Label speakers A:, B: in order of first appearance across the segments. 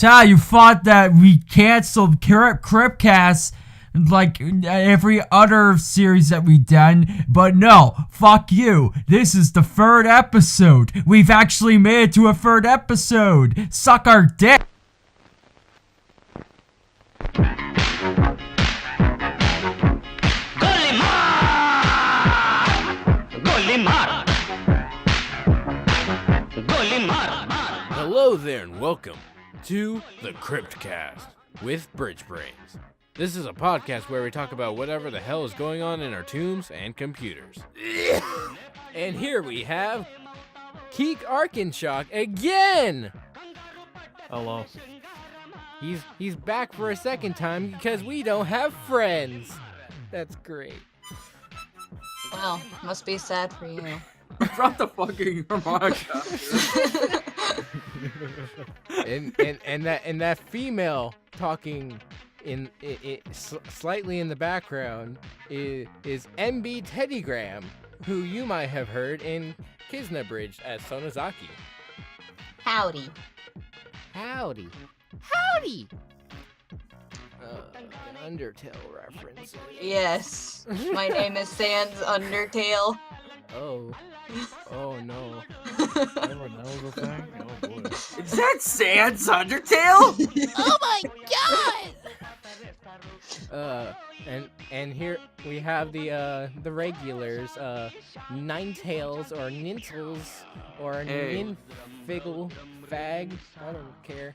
A: You thought that we canceled Cryptcast like every other series that we've done, but no, fuck you. This is the third episode. We've actually made it to a third episode. Suck our dick.
B: Hello there and welcome to the Cryptcast with BridgeBrains. This is a podcast where we talk about whatever the hell is going on in our tombs and computers. And here we have Keik Arkinshock again!
C: Hello.
B: He's back for a second time because we don't have friends. That's great.
D: Well, must be sad for you.
E: Drop the fucking harmonica.
B: and that female talking in slightly in the background is MBTeddyGram, who you might have heard in Kisna Abridged as Sonozaki.
D: Howdy.
B: Howdy. Undertale references.
D: Yes. My name is Sans Undertale.
B: Oh no.
C: Remember that was a thing? Oh boy.
E: Is that Sans Undertale?
B: Oh my god! And here we have the regulars, Nintles or Nintles or Ninfiggle Fag, I don't care.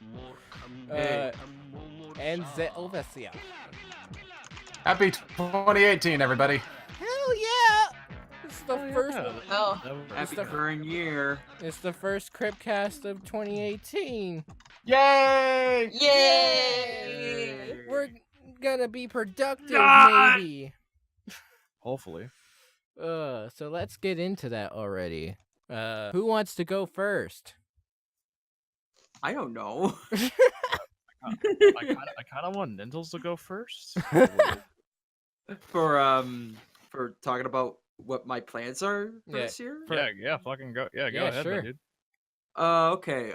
B: And ZehOverseer.
F: Happy 2018, everybody.
B: Hell yeah! It's the first.
D: Oh.
E: Happy current year.
B: It's the first Cryptcast of 2018.
F: Yay!
D: Yay!
B: We're gonna be productive,
E: God!
B: maybe.
C: Hopefully.
B: So let's get into that already. Who wants to go first?
E: I don't know.
C: I kind of want Nintles to go first.
E: For talking about what my plans are for
B: Yeah.
E: this year.
C: Yeah, fucking go. Yeah, go
B: Yeah,
C: ahead,
B: sure.
C: man, dude.
E: Okay.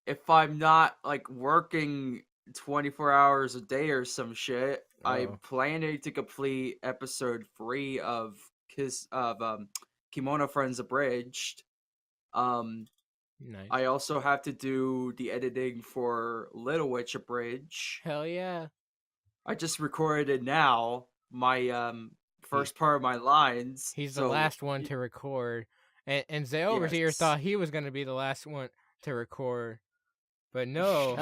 E: If I'm not like working 24 hours a day or some shit, I'm
B: Oh.
E: planning to complete episode 3 of Kimono Friends Abridged.
B: Nice.
E: I also have to do the editing for Little Witch Abridged.
B: Hell yeah.
E: I just recorded it now. My first part of my lines.
B: He's the
E: so-
B: last one to record. And ZehOverseer
E: Yes.
B: thought he was gonna be the last one to record. But no.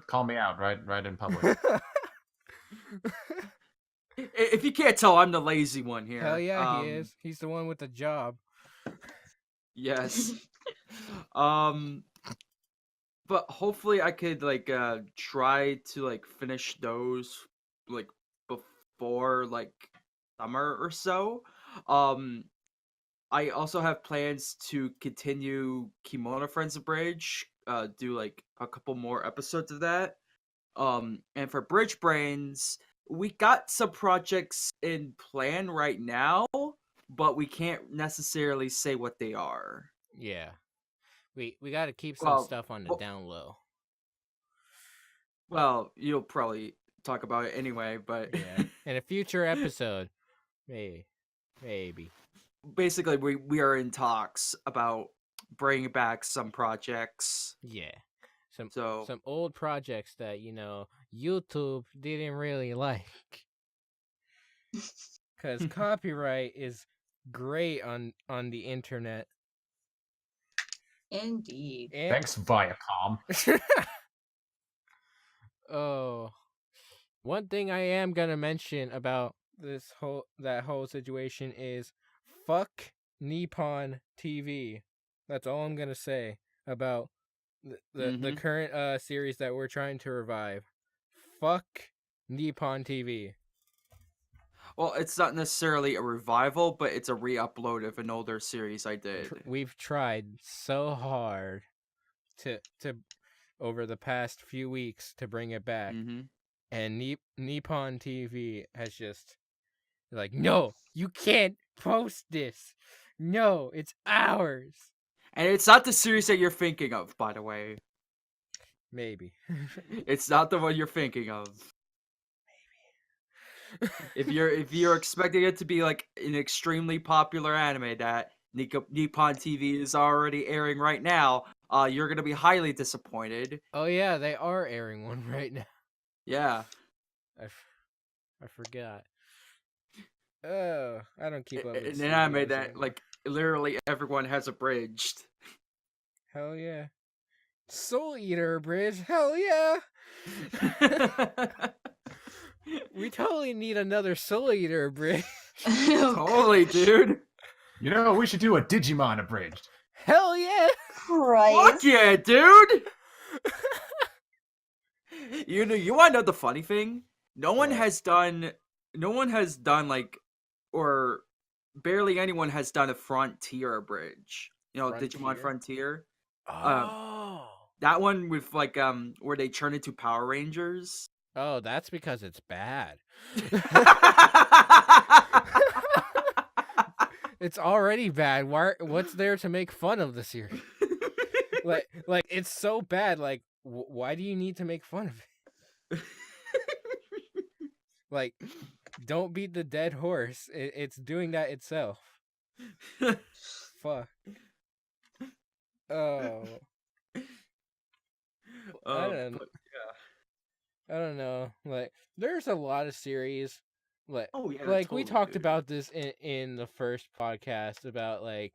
F: Call me out right in public.
E: If you can't tell, I'm the lazy one here.
B: Hell yeah, he is. He's the one with the job.
E: Yes. But hopefully I could like try to like finish those like before like summer or so. I also have plans to continue Kimono Friends Abridged, do like a couple more episodes of that. And for BridgeBrains, we got some projects in plan right now, but we can't necessarily say what they are.
B: Yeah. We gotta keep some
E: Well,
B: stuff on the
E: well-
B: down low.
E: Well, you'll probably talk about it anyway, but
B: Yeah. In a future episode. Maybe.
E: basically we are in talks about bringing back some projects.
B: Yeah. Some
E: So
B: old projects that, YouTube didn't really like. Cause copyright is great on the internet.
D: Indeed.
B: And
F: Thanks, Viacom.
B: Oh, one thing I am gonna mention about that whole situation is fuck Nippon TV. That's all I'm gonna say about the current series that we're trying to revive. Fuck Nippon TV.
E: well, it's not necessarily a revival, but it's a re-upload of an older series I did.
B: We've tried so hard to over the past few weeks to bring it back.
E: Mm-hmm.
B: And Nippon TV has just like, no, you can't post this. No, it's ours.
E: And it's not the series that you're thinking of, by the way.
B: Maybe.
E: It's not the one you're thinking of. If you're expecting it to be like an extremely popular anime that Nippon TV is already airing right now, you're gonna be highly disappointed.
B: Oh yeah, they are airing one right now.
E: Yeah.
B: I forgot. Oh, I don't keep up with
E: An
B: studios
E: anime that
B: anymore.
E: like literally everyone has abridged.
B: Hell yeah. Soul Eater Bridge. Hell yeah. We totally need another Soul Eater Bridge.
E: Totally, dude.
F: You know, we should do a Digimon abridged.
B: Hell yeah.
E: Fuck
D: Christ.
E: yeah, dude. You want to know the funny thing? No one
B: What?
E: has done like, or barely anyone has done a Frontier bridge. You know, Digimon Frontier.
B: Oh.
E: That one with like where they turn into Power Rangers.
B: Oh, that's because it's bad. It's already bad. What's there to make fun of the series? Like it's so bad. Like, why do you need to make fun of it? Like, don't beat the dead horse. It's doing that itself. Fuck. Oh. I don't.
E: But,
B: I don't know. Like, there's a lot of series. Like,
E: oh yeah,
B: like we
E: totally,
B: talked
E: dude.
B: about this in the first podcast about like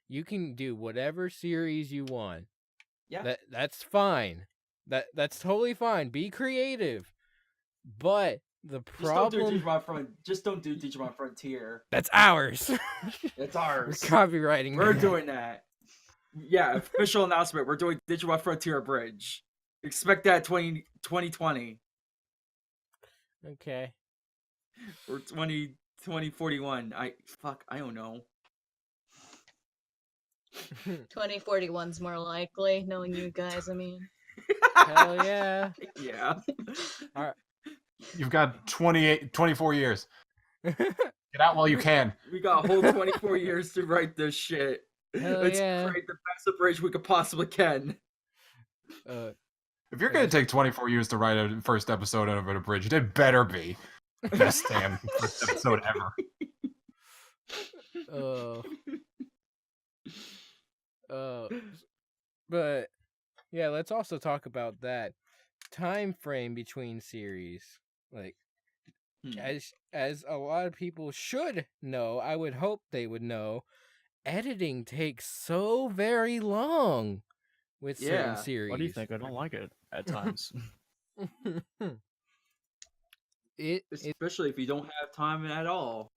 B: you can do whatever series you want.
E: Yeah.
B: That's fine. That's totally fine. Be creative. But the problem
E: Just don't do Digimon Frontier.
B: that's ours.
E: It's
B: We're
E: ours.
B: copywriting.
E: We're
B: that.
E: doing that. Yeah, official announcement. We're doing Digimon Frontier Bridge. Expect that 2020
B: Okay.
E: or 2041. I don't know.
D: 2041's more likely, knowing you guys, I mean.
B: Hell yeah.
E: Yeah.
F: You've got 24 years. Get out while you can.
E: We got a whole 24 years to write this shit.
B: Hell
E: Let's
B: yeah.
E: create the best bridge we could possibly can.
F: If you're going to take 24 years to write a first episode of an abridged, it better be the best damn first episode ever.
B: But yeah, let's also talk about that time frame between series. Like, as a lot of people should know, I would hope they would know, editing takes so very long with certain series.
C: What do you think? I don't like it at times.
E: Especially if you don't have time at all.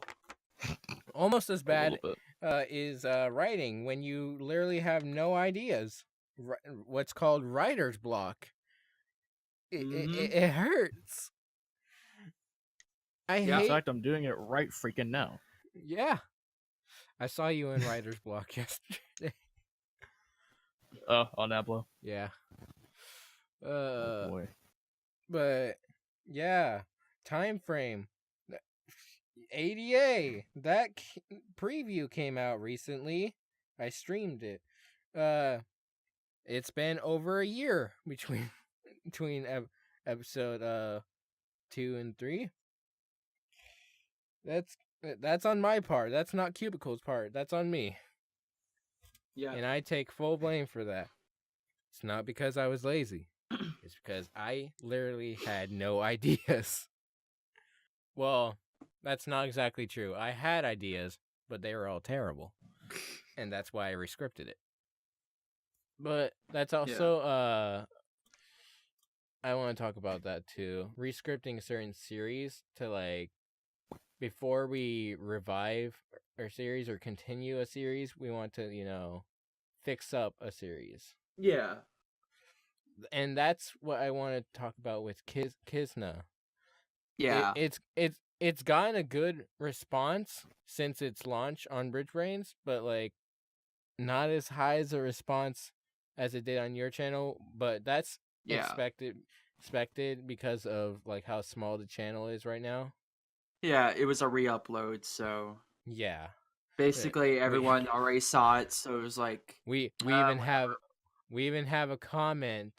B: Almost as
C: A
B: bad
C: little bit.
B: is writing when you literally have no ideas. What's called writer's block. It hurts. I
C: In
B: hate.
C: fact, I'm doing it right freaking now.
B: Yeah, I saw you in writer's block yesterday.
C: Oh, on Ablo.
B: Yeah.
C: Oh boy.
B: But yeah, time frame. ADA, that preview came out recently. I streamed it. It's been over a year between episode 2 and 3. That's on my part. That's not Cubicle's part. That's on me.
E: Yeah.
B: And I take full blame for that. It's not because I was lazy. It's because I literally had no ideas. Well, that's not exactly true. I had ideas, but they were all terrible. And that's why I rescripted it. But that's also, I want to talk about that too. Rescripting a certain series to, like, before we revive our series or continue a series, we want to, fix up a series.
E: Yeah.
B: And that's what I want to talk about with Kizna.
E: Yeah.
B: It's gotten a good response since its launch on BridgeBrains, but like not as high as a response as it did on your channel. But that's expected because of like how small the channel is right now.
E: Yeah, it was a re-upload, so
B: Yeah.
E: basically everyone already saw it, so it was like
B: We even have a comment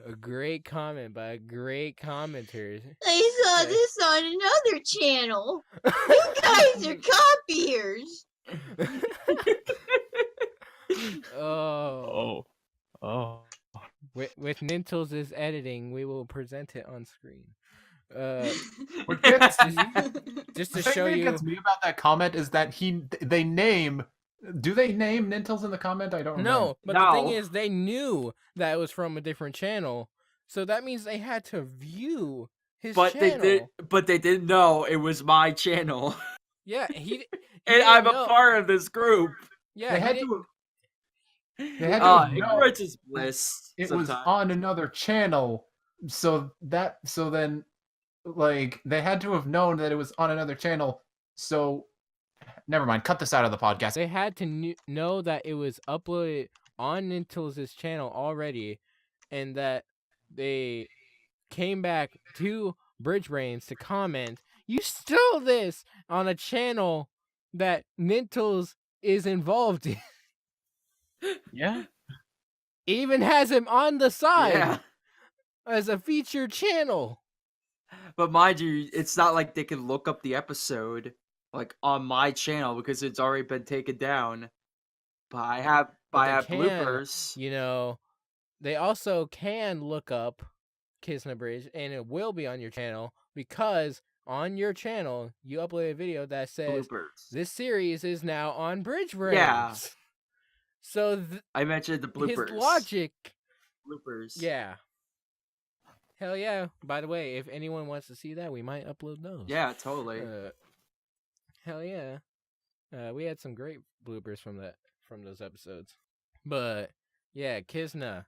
B: A great comment by a great commenter.
D: I saw this on another channel. You guys are copiers.
B: Oh.
C: Oh.
B: With Nintles' editing, we will present it on screen.
F: What gets
B: Just
F: the
B: to
F: thing
B: show
F: that
B: you.
F: gets me about that comment is that they name. Do they name Nintles in the comment? I don't remember.
B: No, but the thing
E: No.
B: is, they knew that it was from a different channel, so that means they had to view his
E: But
B: channel.
E: they didn't know it was my channel.
B: Yeah, he
E: And
B: didn't
E: I'm
B: know.
E: a part of this group.
B: Yeah,
F: They
B: he
F: had
B: didn't-
F: to. They had to know
E: Ignorance is bliss.
F: it was
E: sometimes.
F: on another channel, so then, like, they had to have known that it was on another channel. So, never mind. Cut this out of the podcast.
B: They had to know that it was uploaded on Nintles' channel already, and that they came back to BridgeBrains to comment, "You stole this on a channel that Nintles is involved in."
C: Yeah.
B: Even has him on the side
E: Yeah.
B: as a featured channel.
E: But mind you, it's not like they can look up the episode like on my channel because it's already been taken down. But I have
B: But they can,
E: bloopers.
B: You know, they also can look up Kisna Bridge, and it will be on your channel because on your channel you upload a video that says
E: Bloopers.
B: this series is now on BridgeBrains.
E: Yeah.
B: So
E: I mentioned the bloopers.
B: his logic.
E: Bloopers.
B: Yeah. Hell yeah. By the way, if anyone wants to see that, we might upload those.
E: Yeah, totally.
B: Hell yeah. We had some great bloopers from those episodes. But yeah, Kisna.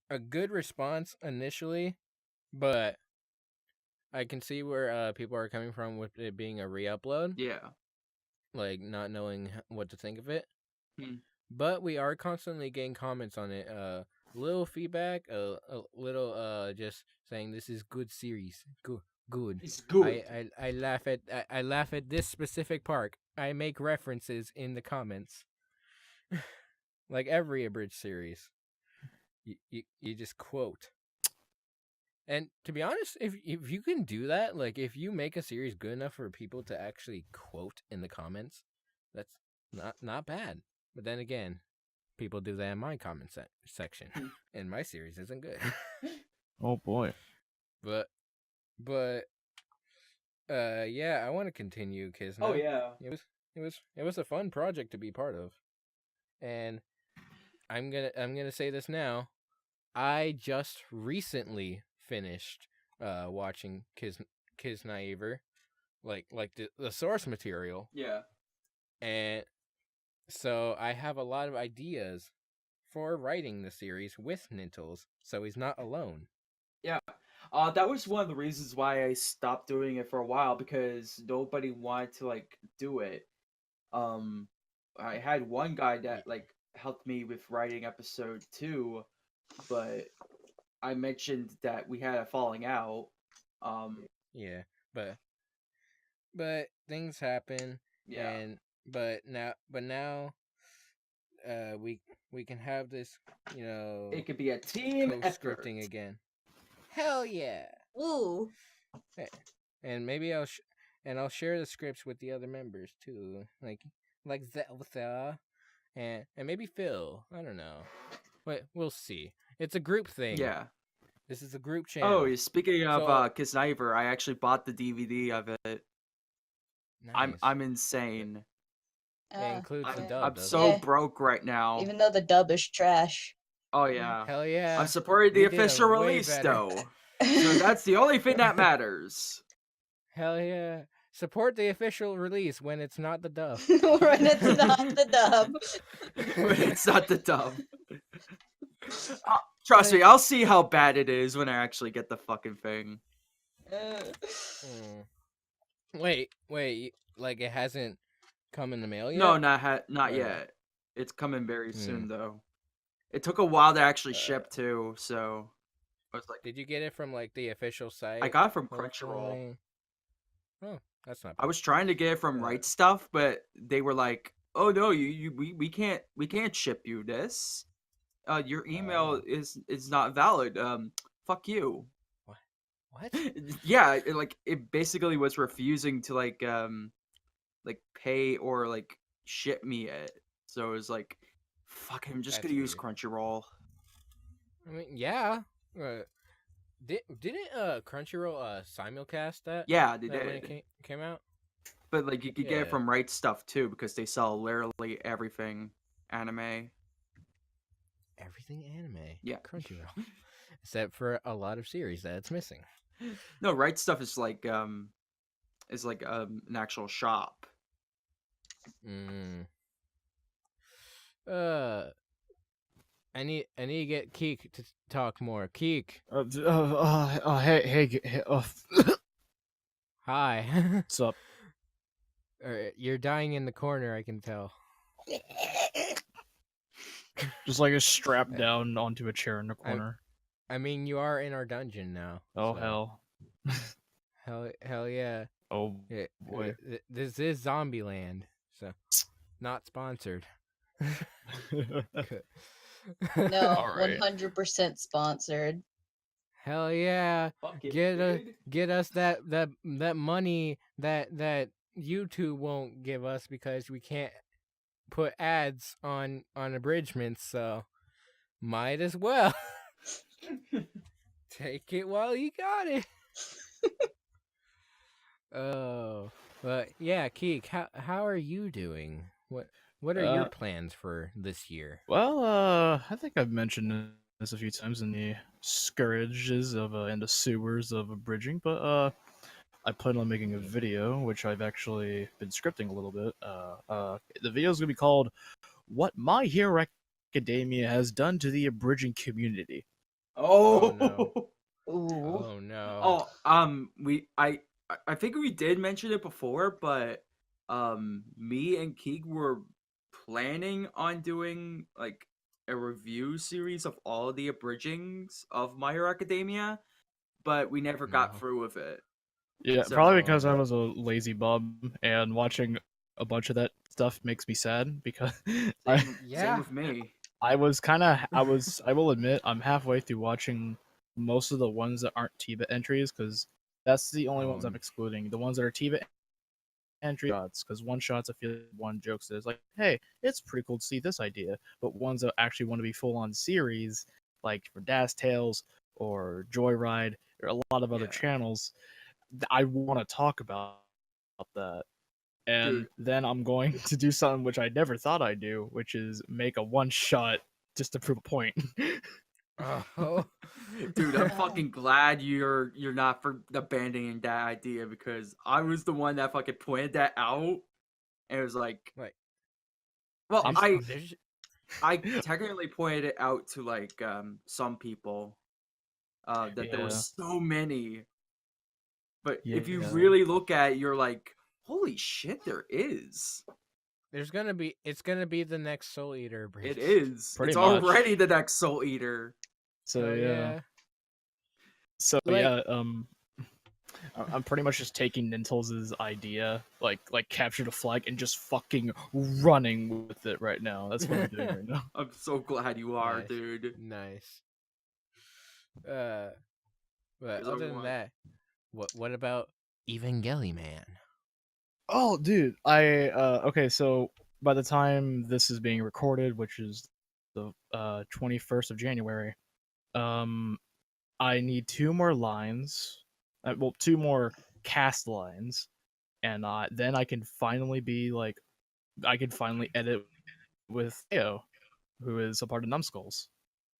B: A good response initially, but I can see where people are coming from with it being a re-upload.
E: Yeah.
B: Like not knowing what to think of it.
E: But
B: we are constantly getting comments on it. Little feedback, a little just saying this is good series. Good.
E: it's good.
B: I laugh at this specific part. I make references in the comments. Like every abridged series. You just quote. And to be honest, if you can do that, like if you make a series good enough for people to actually quote in the comments, that's not bad. But then again, people do that in my comment section, and my series isn't good.
C: Oh boy.
B: But yeah, I want to continue, Kisna.
E: Oh yeah.
B: It was a fun project to be part of, and I'm gonna say this now. I just recently finished watching Kisnaiver, like the source material,
E: Yeah.
B: and so I have a lot of ideas for writing the series with Nintles, so he's not alone.
E: Yeah. That was one of the reasons why I stopped doing it for a while because nobody wanted to like do it. I had one guy that like helped me with writing episode 2, but I mentioned that we had a falling out.
B: Yeah, but things happen,
E: Yeah.
B: and but now we can have this, you know,
E: It could be a team effort.
B: scripting again. Hell yeah!
D: Ooh.
B: And maybe I'll share the scripts with the other members too, like ZehOverseer and maybe Phil. I don't know. Wait, we'll see. It's a group thing.
E: Yeah.
B: This is a group channel.
E: Oh, speaking of
B: So-
E: Kisniver, I actually bought the DVD of it.
B: Nice.
E: I'm insane.
B: It includes the
D: yeah.
B: dub.
E: I'm
B: doesn't
E: so
D: Yeah.
E: broke right now.
D: Even though the dub is trash.
E: Oh
B: it?
E: yeah.
B: Hell yeah!
E: I'm supporting the
B: We did a
E: official
B: way
E: release
B: better.
E: though. So that's the only thing that matters.
B: Hell yeah! Support the official release when it's not the dub.
D: When it's not the dub.
E: When it's not the dub. Trust me, I'll see how bad it is when I actually get the fucking thing.
B: Wait, like it hasn't come in the mail yet?
E: No, not
B: Oh.
E: yet. It's coming very soon though. It took a while to actually ship too, so I was like,
B: Did you get it from like the official site?
E: I got it from
B: or
E: Crunchyroll.
B: something? Oh, that's not bad.
E: I was trying to get it from Right Stuff, but they were like, "Oh no, we can't ship you this." your email is not valid. Fuck you.
B: What?
E: Yeah, it basically was refusing to like pay or like ship me it. So it was like, fuck, I'm just
B: That's
E: gonna use
B: weird.
E: Crunchyroll.
B: I mean, yeah. Didn't Crunchyroll simulcast that?
E: Yeah, they
B: That when
E: did.
B: it came out?
E: But like you could get it
B: Yeah.
E: from Right Stuff too, because they sell literally everything anime.
B: Everything anime.
E: Yeah.
B: Crunchyroll. Except for a lot of series that it's missing.
E: No, Right Stuff is like an actual shop.
B: I need to get Keik to talk more. Keik,
C: Hey,
B: hi.
C: what's up?
B: You're dying in the corner, I can tell.
C: Just like a strap down onto a chair in the corner.
B: I mean, you are in our dungeon now.
C: Oh
B: so-
C: hell.
B: Hell yeah.
C: Oh
B: Yeah,
C: boy.
B: This is Zombieland, so not sponsored.
D: No,
C: Alright.
D: 100% sponsored.
B: Hell yeah.
E: Fuck it,
B: Get us that money that YouTube won't give us because we can't put ads on abridgments, so might as well take it while you got it. Oh, but yeah, Keik, how are you doing? What are your plans for this year?
C: Well, I think I've mentioned this a few times in the scourges of and the sewers of abridging, but I plan on making a video, which I've actually been scripting a little bit. The video is gonna be called "What My Hero Academia Has Done to the Abridging Community."
E: Oh,
B: no.
D: Ooh.
B: Oh no.
E: I think we did mention it before, but me and Keek were planning on doing like a review series of all the abridgings of My Hero Academia, but we never got
B: No.
E: through with it.
C: Yeah,
E: So-
C: probably because I was a lazy bum, and watching a bunch of that stuff makes me sad because
E: Same
B: Yeah.
E: with me.
C: I will admit, I'm halfway through watching most of the ones that aren't Tibet entries, because that's the only ones I'm excluding. The ones that are Tibet entry shots, because one shots I feel one jokes is like, hey, it's pretty cool to see this idea, but ones that actually want to be full on series, like for Das Tales or Joyride or a lot of other
E: Yeah.
C: channels, I want to talk about that. And
E: Dude.
C: then I'm going to do something which I never thought I'd do, which is make a one shot just to prove a point.
B: Oh.
E: Dude, I'm fucking glad you're not for abandoning that idea, because I was the one that fucking pointed that out, and it was like,
B: Like,
E: well,
B: there's-
E: I technically pointed it out to like some people, that there were
C: Yeah.
E: so many, but if you
C: Yeah.
E: really look at it, you're like, holy shit, there is.
B: it's gonna be the next Soul Eater bridge.
E: It is.
C: Pretty
E: It's
C: much.
E: already the next Soul Eater.
C: So
B: Hell
C: yeah. So
B: Like-
C: yeah, I'm pretty much just taking Nintles' idea, like capture the flag, and just fucking running with it right now. That's what I'm doing right now.
E: I'm so glad you are,
B: Nice.
E: dude.
B: Nice. But
E: 'Cause
B: other than
E: everyone-
B: that, what about Evangeli Man?
C: Oh, dude, okay. So by the time this is being recorded, which is the 21st of January, I need 2 more lines. Well, 2 more cast lines, and then I can finally be like, I can finally edit with Theo, who is a part of Numbskulls.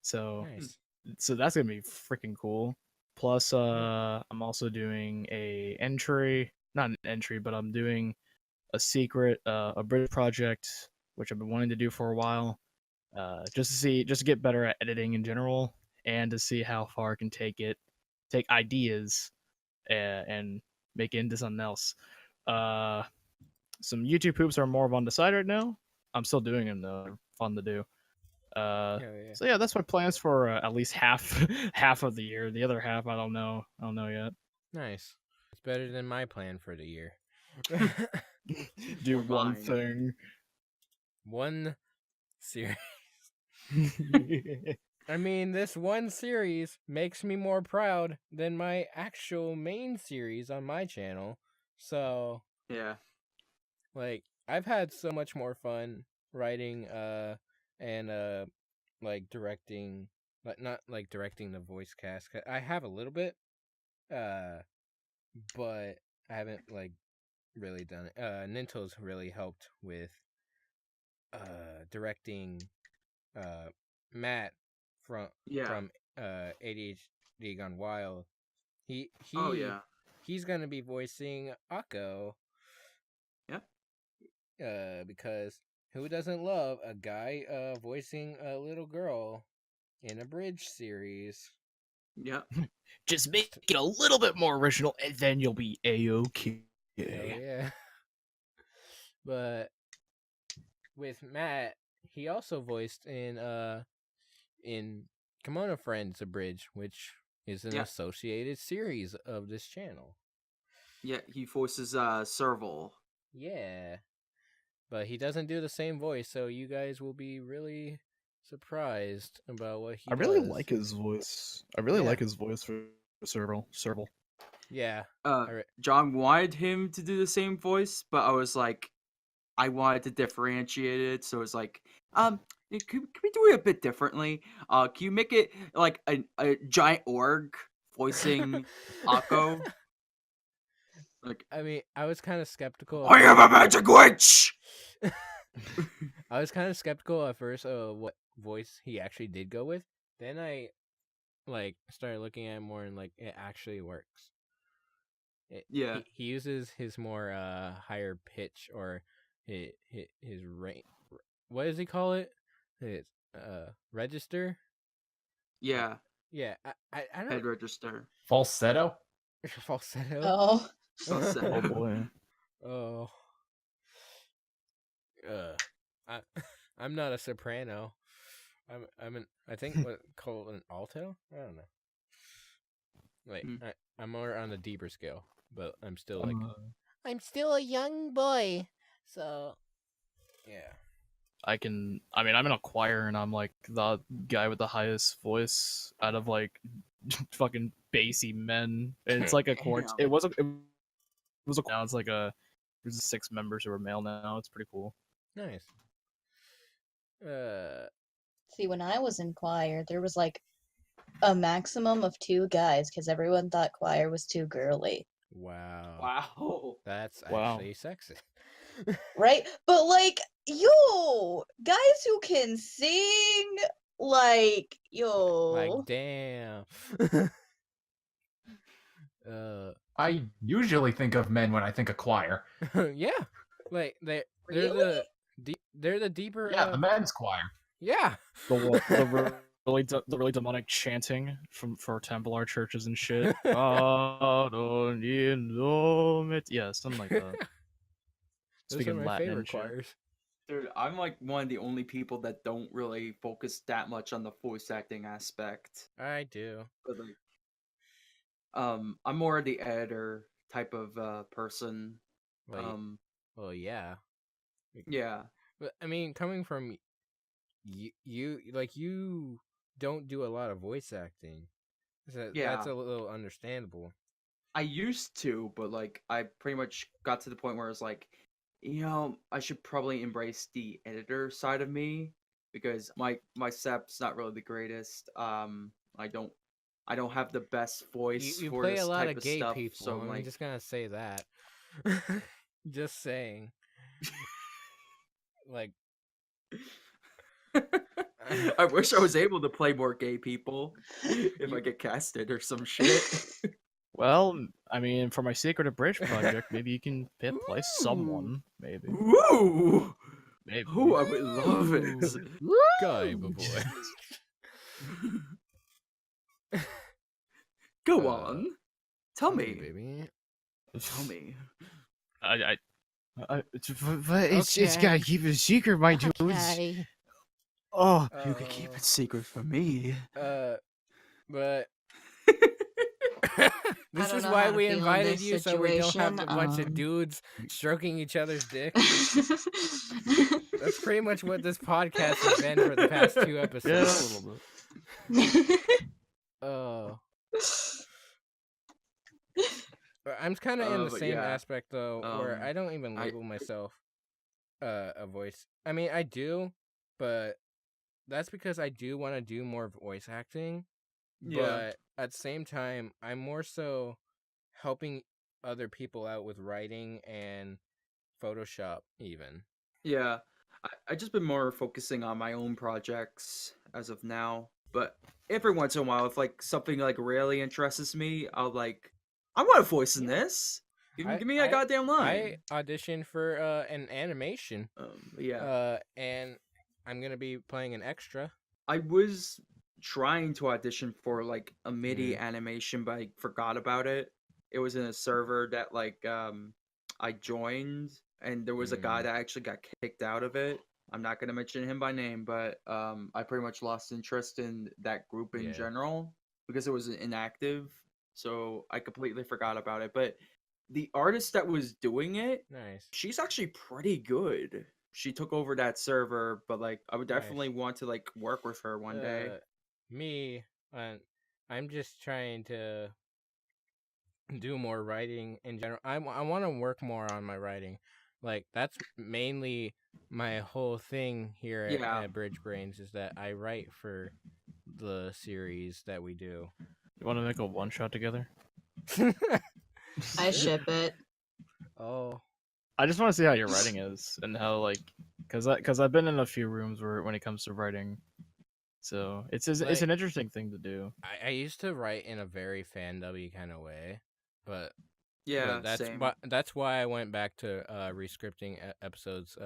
C: So
B: Nice.
C: so that's gonna be freaking cool. Plus, I'm also doing not an entry, but I'm doing a secret, a British project, which I've been wanting to do for a while, just to get better at editing in general, and to see how far I can take ideas, and make it into something else. Some YouTube poops are more of on the side right now. I'm still doing them though; they're fun to do.
B: Hell yeah.
C: So yeah, that's my plans for at least half of the year. The other half, I don't know yet.
B: Nice. It's better than my plan for the year.
C: Do
E: Or
C: one
E: mine.
C: thing.
B: One series. I mean, this one series makes me more proud than my actual main series on my channel. So,
E: Yeah.
B: like, I've had so much more fun writing and like directing, like not like directing the voice cast. I have a little bit, but I haven't like really done it. Nintles really helped with directing Matt from
E: Yeah.
B: ADHD Gone Wild.
E: Oh yeah.
B: He's gonna be voicing Akko.
E: Yeah.
B: Because who doesn't love a guy voicing a little girl in a bridge series?
E: Yeah.
C: Just make it a little bit more original, and then you'll be a-okay.
B: Hell yeah. But with Matt, he also voiced in Kimono Friends Abridged, which is an associated series of this channel.
E: Yeah, he voices Serval.
B: Yeah. But he doesn't do the same voice, so you guys will be really surprised about what he
C: I really
B: does.
C: like his voice. I really like his voice for Serval.
B: Yeah.
E: John wanted him to do the same voice, but I was like, I wanted to differentiate it, so it's like, can we do it a bit differently? Can you make it like a giant org voicing Akko? Like,
B: I mean, I was kind of skeptical.
E: I am a magic witch!
B: I was kind of skeptical at first of what voice he actually did go with. Then I like started looking at it more and like it actually works.
E: Yeah.
B: He uses his more higher pitch or his range. What does he call it? His register.
E: Yeah.
B: Yeah, I don't.
E: Head register.
F: Falsetto?
B: Falsetto.
D: Oh.
E: Falsetto.
C: Oh boy.
B: Oh. I'm not a soprano. I think what called an alto. I don't know. Wait, I'm more on the deeper scale, but I'm still like I'm still a young boy. So yeah.
C: I'm in a choir and I'm like the guy with the highest voice out of like fucking bassy men. And it's like a chord. It was a now it's like there's 6 members who are male now. It's pretty cool.
B: Nice.
D: See, when I was in choir, there was like a maximum of 2 guys because everyone thought choir was too girly.
B: Wow.
E: Wow.
B: That's actually sexy.
D: Right? But like, yo, guys who can sing, like, yo.
B: Like, damn.
F: I usually think of men when I think of choir.
B: Yeah. Like they're
D: Really?
B: they're the deeper.
F: Yeah, the men's choir.
B: Yeah.
C: The really demonic chanting for Templar churches and shit. Yeah, something like that.
B: Those
C: Speaking
B: are my
C: Latin
B: favorite
C: and shit.
B: choirs.
E: Dude, I'm like one of the only people that don't really focus that much on the voice acting aspect.
B: I do.
E: But like, I'm more the editor type of person.
B: Like, well, yeah.
E: Yeah.
B: But I mean, coming from you don't do a lot of voice acting. So
E: Yeah.
B: That's a little understandable.
E: I used to, but like I pretty much got to the point where I was like, I should probably embrace the editor side of me because my sep's not really the greatest. I don't have the best voice
B: You
E: for
B: play
E: this
B: a lot
E: type
B: of gay
E: stuff.
B: people.
E: So
B: I'm
E: like,
B: just gonna say that. Just saying. Like,
E: I wish I was able to play more gay people if I get casted or some shit.
C: Well, I mean, for my Secret Abridged project, maybe you can play someone. Maybe.
E: Ooh,
C: Maybe.
E: ooh, I would love it.
B: guy, my boy.
E: Go on, tell me,
B: baby.
E: tell me.
C: But it's gotta keep it a secret, my dudes. Oh,
E: You can keep it secret from me.
B: But This
D: don't
B: is
D: know
B: why
D: how to
B: we
D: feel in
B: invited
D: this
B: you, so we don't have a
D: situation,
B: bunch of dudes stroking each other's dick. That's pretty much what this podcast has been for the past 2
C: Yeah, a
B: episodes.
C: little bit.
B: Oh. I'm kind of in the
E: But
B: same
E: yeah,
B: aspect though, where I don't even
E: I-
B: label myself a voice. I mean, I do, but that's because I do want to do more voice acting.
E: Yeah.
B: But at the same time, I'm more so helping other people out with writing and Photoshop even.
E: Yeah, I just been more focusing on my own projects as of now. But every once in a while, if like something like really interests me, I want a voice in this. Give me a goddamn line.
B: I auditioned for an animation.
E: Yeah.
B: And I'm gonna be playing an extra.
E: I was trying to audition for like a MIDI animation, but I forgot about it. It was in a server that I joined, and there was a guy that actually got kicked out of it. I'm not gonna mention him by name, but I pretty much lost interest in that group in general because it was inactive. So I completely forgot about it. But the artist that was doing it,
B: Nice.
E: she's actually pretty good. She took over that server, but like I would definitely want to like work with her one day.
B: Me, I'm just trying to do more writing in general. I want to work more on my writing. Like that's mainly my whole thing here at BridgeBrains is that I write for the series that we do.
C: You want to make a one shot together?
D: I ship it.
B: Oh,
C: I just want to see how your writing is and how like, cause I've been in a few rooms where when it comes to writing, so it's an interesting thing to do.
B: I used to write in a very fan-dubby kind of way, but
E: Yeah,
B: but that's why I went back to rescripting episodes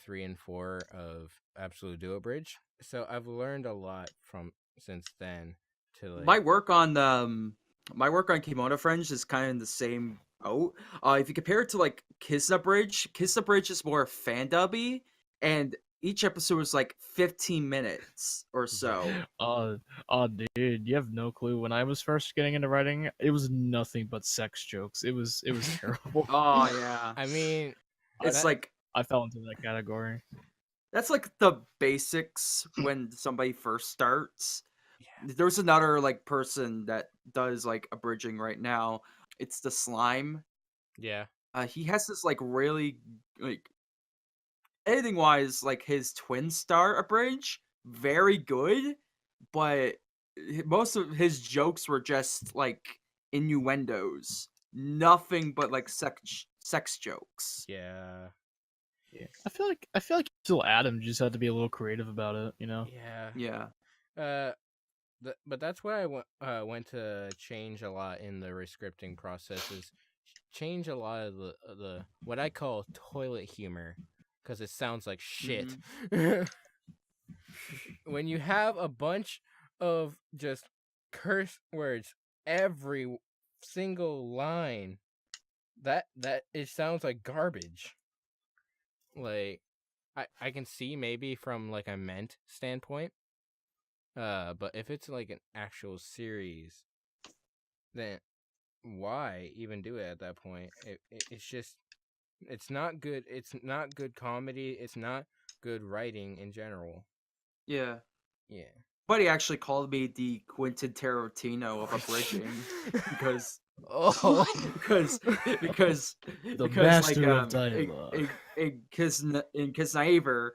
B: 3 and 4 of Absolute Duo Bridge. So I've learned a lot since then. To like
E: my work on Kimono Friends is kind of in the same boat. If you compare it to like Kiss the Bridge is more fan dubby, and each episode was like 15 minutes or so.
C: Oh, dude, you have no clue. When I was first getting into writing, it was nothing but sex jokes. It was terrible.
E: Oh yeah.
B: I mean,
E: It's like
C: I fell into that category.
E: that's like the basics when somebody first starts. There's another like person that does like abridging right now. It's the Slime.
B: yeah.
E: He has this like really like editing wise, like his Twin Star abridge, very good, but most of his jokes were just like innuendos, nothing but like sex jokes.
B: Yeah.
C: Yeah. I feel like you still add him. You just have to be a little creative about it, you know?
B: Yeah.
E: Yeah.
B: But that's why I went to change a lot in the rescripting process. Is change a lot of the what I call toilet humor, because it sounds like shit. When you have a bunch of just curse words every single line, that it sounds like garbage. Like I can see maybe from like a ment standpoint. But if it's like an actual series, then why even do it at that point? It's just, it's not good. It's not good comedy. It's not good writing in general.
E: Yeah.
B: Yeah.
E: Buddy actually called me the Quentin Tarantino of abridging because
C: The master of dialogue.
E: in Kisnaver,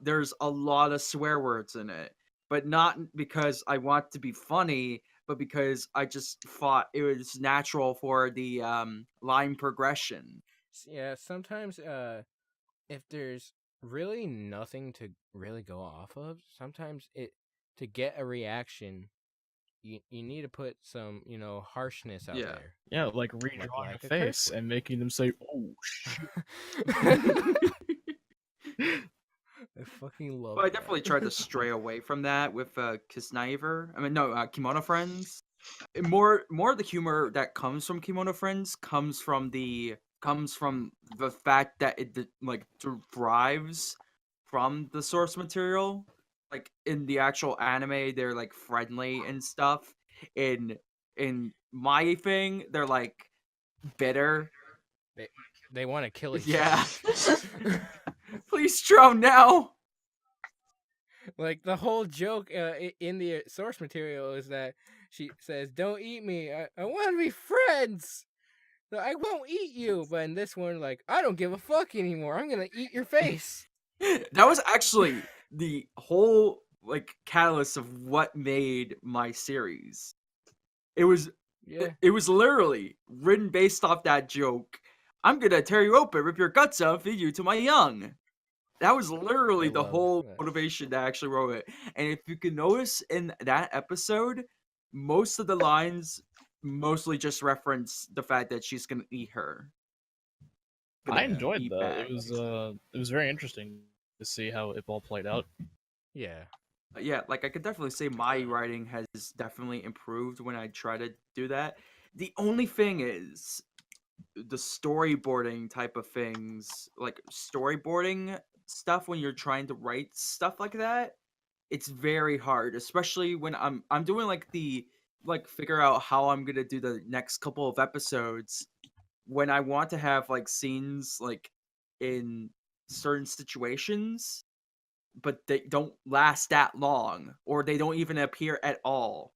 E: there's a lot of swear words in it, but not because I want to be funny, but because I just thought it was natural for the line progression.
B: Yeah, sometimes if there's really nothing to really go off of, sometimes to get a reaction, you need to put some, harshness out there.
C: Yeah, like redrawing
B: like
C: a
B: a
C: face
B: curse
C: and making them say, "Oh shit."
B: I fucking love
E: But I
B: that.
E: definitely tried to stray away from that with Kisnaver. I mean, no, Kimono Friends. More of the humor that comes from Kimono Friends comes from the fact that it like derives from the source material. Like in the actual anime, they're like friendly and stuff. In in my thing, they're like bitter.
B: They want to kill each
E: Yeah.
B: other.
E: Please drown now.
B: Like the whole joke in the source material is that she says, "Don't eat me. I want to be friends. No, I won't eat you." But in this one, like, I don't give a fuck anymore. I'm gonna eat your face.
E: That was actually the whole like catalyst of what made my series. It was
B: Yeah.
E: it was literally written based off that joke. I'm gonna tear you open, rip your guts out, feed you to my young. That was literally
B: I
E: the
B: love
E: whole
B: that.
E: motivation that actually wrote it. And if you can notice in that episode, most of the lines mostly just reference the fact that she's gonna eat her.
C: I
E: Gonna
C: enjoyed
E: eat
C: that.
E: back.
C: It was very interesting to see how it all played out.
B: Yeah.
E: Yeah, like I could definitely say my writing has definitely improved when I try to do that. The only thing is the storyboarding type of things, like storyboarding stuff when you're trying to write stuff like that, it's very hard, especially when I'm doing like the like figure out how I'm going to do the next couple of episodes when I want to have like scenes like in certain situations but they don't last that long or they don't even appear at all.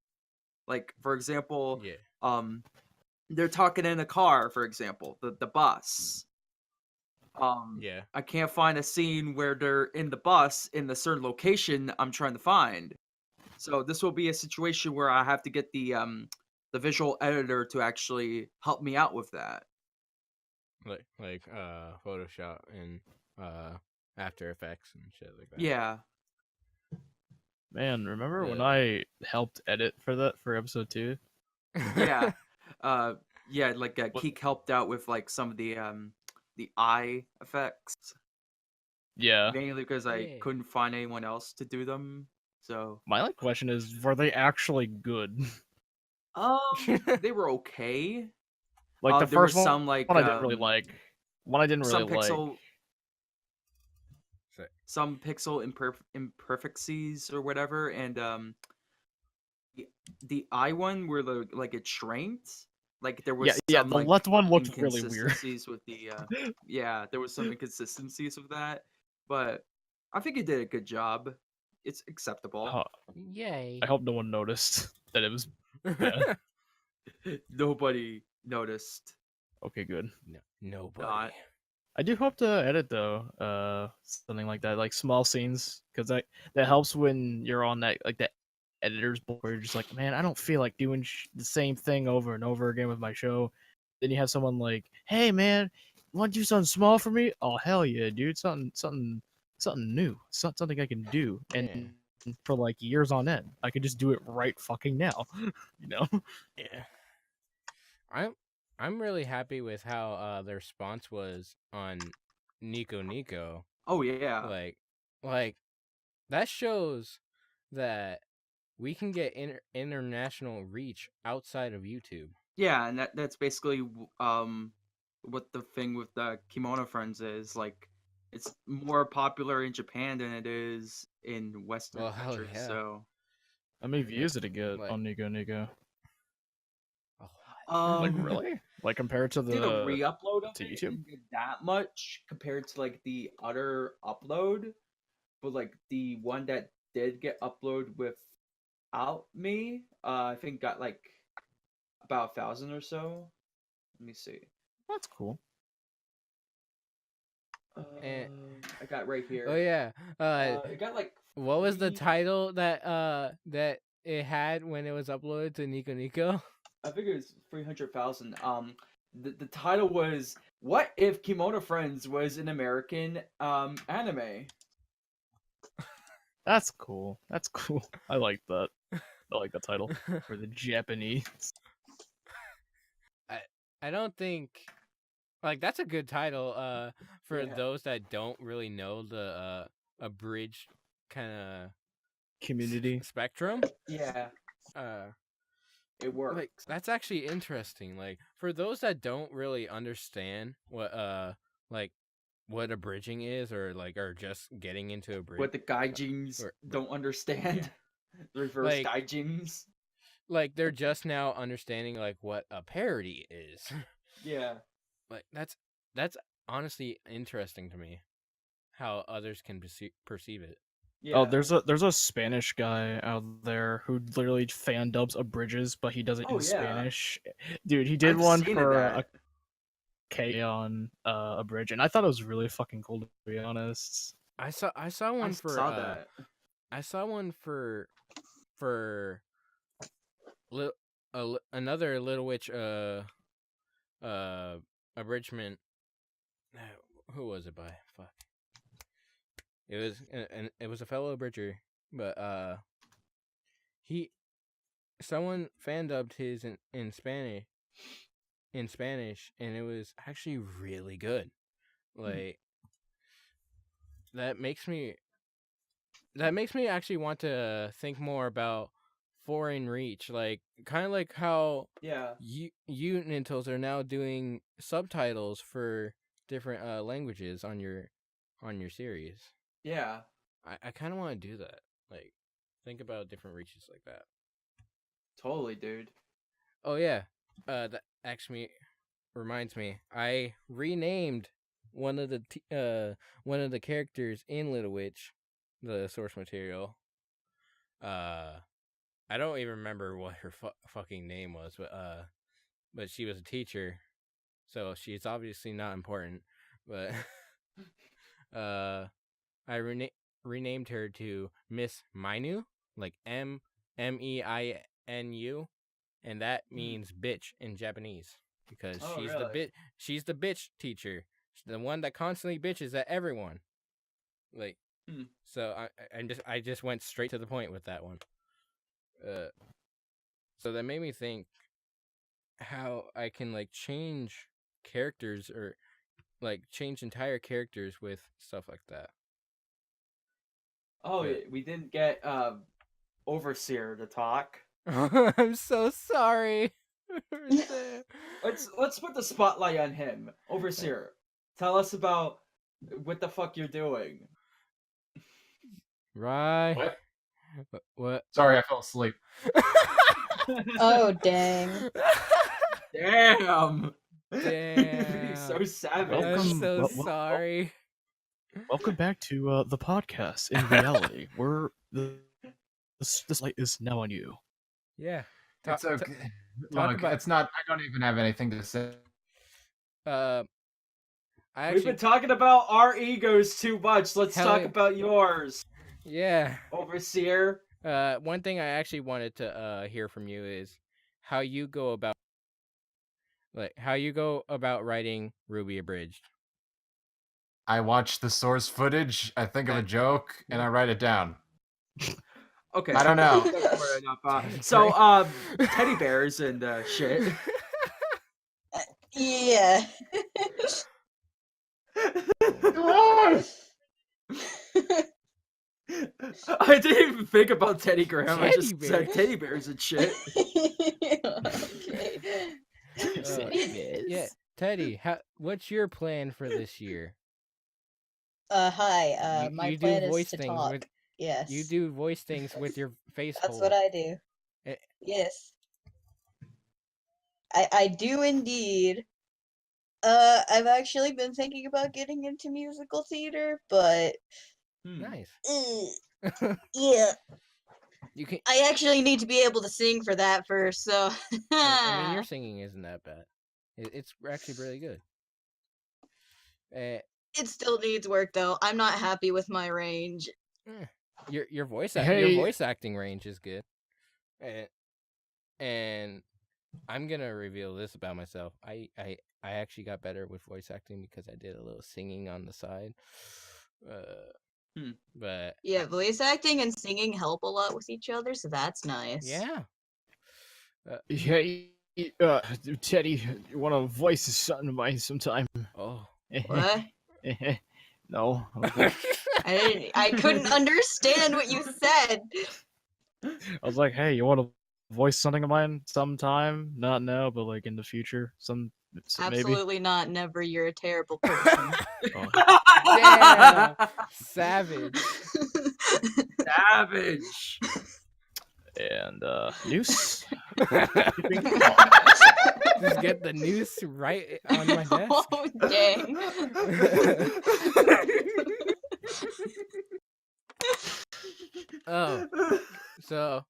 E: Like for example,
B: Yeah.
E: they're talking in a car, for example, the bus.
B: Yeah.
E: I can't find a scene where they're in the bus in the certain location I'm trying to find. So this will be a situation where I have to get the visual editor to actually help me out with that.
B: Like Photoshop and After Effects and shit like that.
E: Yeah.
C: Man, remember when
B: Yeah.
C: I helped edit for episode 2?
E: Yeah. Yeah, like
C: What-
E: Keik helped out with like some of the eye effects.
C: Yeah.
E: Mainly because I
B: Yeah.
E: couldn't find anyone else to do them. So
C: My like question is, were they actually good?
E: they were okay.
C: Like the
E: there were
C: first one,
E: some like
C: I didn't really like. One I didn't really
E: some pixel
B: Sorry.
E: some pixel imperfeccies or whatever, and the eye one where the like it shrank. Like there was
C: Yeah,
E: some
C: the
E: like
C: left one looked really weird.
E: inconsistencies with the yeah, there was some inconsistencies with that, but I think it did a good job. It's acceptable.
C: Uh,
B: Yay.
C: I hope no one noticed that it was bad.
E: Nobody noticed.
C: Okay, good.
B: No, nobody.
E: Not.
C: I do hope to edit though, something like that, like small scenes, because that helps when you're on that like that editor's board where you're just like, man, I don't feel like doing the same thing over and over again with my show. Then you have someone like, hey man, you want to do something small for me? Oh hell yeah, dude, something new, something I can do, and for like years on end, I could just do it right fucking now, you know?
B: Yeah. I'm really happy with how the response was on Nico Nico.
E: Oh yeah.
B: Like that shows that we can get international reach outside of YouTube.
E: Yeah, and that's basically what the thing with the Kimono Friends is. Like it's more popular in Japan than it is in Western
B: Well, hell
E: countries.
B: yeah.
E: So
C: How many views did it get
B: Like-
C: on Nico Nico?
E: like
C: Really? Like compared to
E: did a re-upload of
C: to
E: it,
C: YouTube?
E: didn't get that much compared to like the other upload, but like the one that did get uploaded without me, I think got like about 1,000 or so. Let me see.
C: That's cool.
B: And-
E: I got right here.
B: Oh yeah.
E: It got like
B: What was the
E: 3
B: title that it had when it was uploaded to Nico Nico?
E: I think it was 300,000. The title was "What if Kimono Friends was an American anime?"
C: That's cool. That's cool. I like that. I like the title for the Japanese.
B: I don't think like that's a good title for
E: Yeah.
B: those that don't really know the abridged kind of
C: Community.
B: spectrum.
E: Yeah, it worked.
B: Like that's actually interesting. Like for those that don't really understand what what abridging is or like are just getting into abridging.
E: What the gaijins
B: or-
E: don't understand. The reverse
B: Like-
E: gaijins.
B: like they're just now understanding like what a parody is.
E: Yeah.
B: Like that's honestly interesting to me, how others can perceive it.
E: Yeah.
C: Oh, there's a Spanish guy out there who literally fan dubs Abridges, but he does it
E: Oh,
C: in
E: yeah.
C: Spanish. Dude, he did
E: I've
C: one
E: seen
C: for
E: that.
C: a K on a bridge, and I thought it was really fucking cool, to be honest.
B: I saw one
E: I
B: for
E: saw that.
B: I saw one for another Little Witch abridgment. Who was it by? Fuck. It was a fellow abridger, but someone fan dubbed his in Spanish, and it was actually really good. Like that makes me actually want to think more about foreign reach, like kind of like how
E: Yeah.
B: you Nintles are now doing subtitles for different languages on your series.
E: Yeah.
B: I kind of want to do that. Like think about different reaches like that.
E: Totally, dude.
B: Oh yeah. That actually reminds me. I renamed one of the characters in Little Witch, the source material. I don't even remember what her fucking name was, but she was a teacher, so she's obviously not important. But I renamed her to Miss Mainu, like Meinu, and that means bitch in Japanese, because
E: Oh,
B: she's
E: really?
B: she's the bitch teacher, the one that constantly bitches at everyone. Like, so I just went straight to the point with that one. So that made me think how I can like change characters or like change entire characters with stuff like that.
E: Oh,
B: But-
E: we didn't get Overseer to talk.
B: I'm so sorry.
E: Let's put the spotlight on him. Overseer, tell us about what the fuck you're doing.
B: Right. What?
F: Sorry, I fell asleep.
D: Oh, dang.
E: Damn.
B: Damn.
E: He's so savage.
B: I'm
C: Welcome.
B: so sorry.
C: Welcome back to the podcast. In reality, this light is now on you.
B: Yeah.
F: It's okay.
B: talk
F: Look,
B: about-
F: it's not. I don't even have anything to say.
B: I
E: We've
B: actually
E: been talking about our egos too much. Let's
B: Hell
E: talk
B: yeah.
E: about yours,
B: yeah.
E: Overseer.
B: One thing I actually wanted to hear from you is how you go about writing Ruby Abridged.
F: I watch the source footage. I think of a joke, and I write it down.
E: Okay.
F: I don't know.
E: That's fair enough. So, teddy bears and shit.
D: Yeah.
E: I didn't even think about TeddyGram. I just
B: Teddy
E: said
B: bears.
E: teddy bears and shit.
D: Okay.
B: Yeah, Teddy, what's your plan for this year?
D: Hi. My
B: you
D: plan
B: do
D: is
B: voice
D: to
B: things
D: talk.
B: with
D: Yes.
B: you do voice things with your face
D: That's
B: hole.
D: what I do.
B: Eh.
D: Yes. I do indeed. I've actually been thinking about getting into musical theater, but
B: Nice.
D: yeah,
B: You can.
D: I actually need to be able to sing for that first. So
B: I mean, your singing isn't that bad. It's actually really good.
D: it still needs work though. I'm not happy with my range.
B: Your voice
C: Hey.
B: your voice acting range is good. And I'm gonna reveal this about myself. I actually got better with voice acting because I did a little singing on the side. But
D: Yeah, voice acting and singing help a lot with each other, so that's nice.
B: yeah.
C: Hey, Teddy, you want to voice something by sometime?
B: Oh.
D: What?
C: No.
D: I couldn't understand what you said.
C: I was like, hey, you want to voice something of mine sometime? Not now, but like in the future, maybe.
D: Absolutely not. Never. You're a terrible person.
C: Oh.
B: Damn. Savage.
E: Savage.
C: And Noose,
B: Just get the noose right on my desk.
D: Oh, dang.
B: Oh, so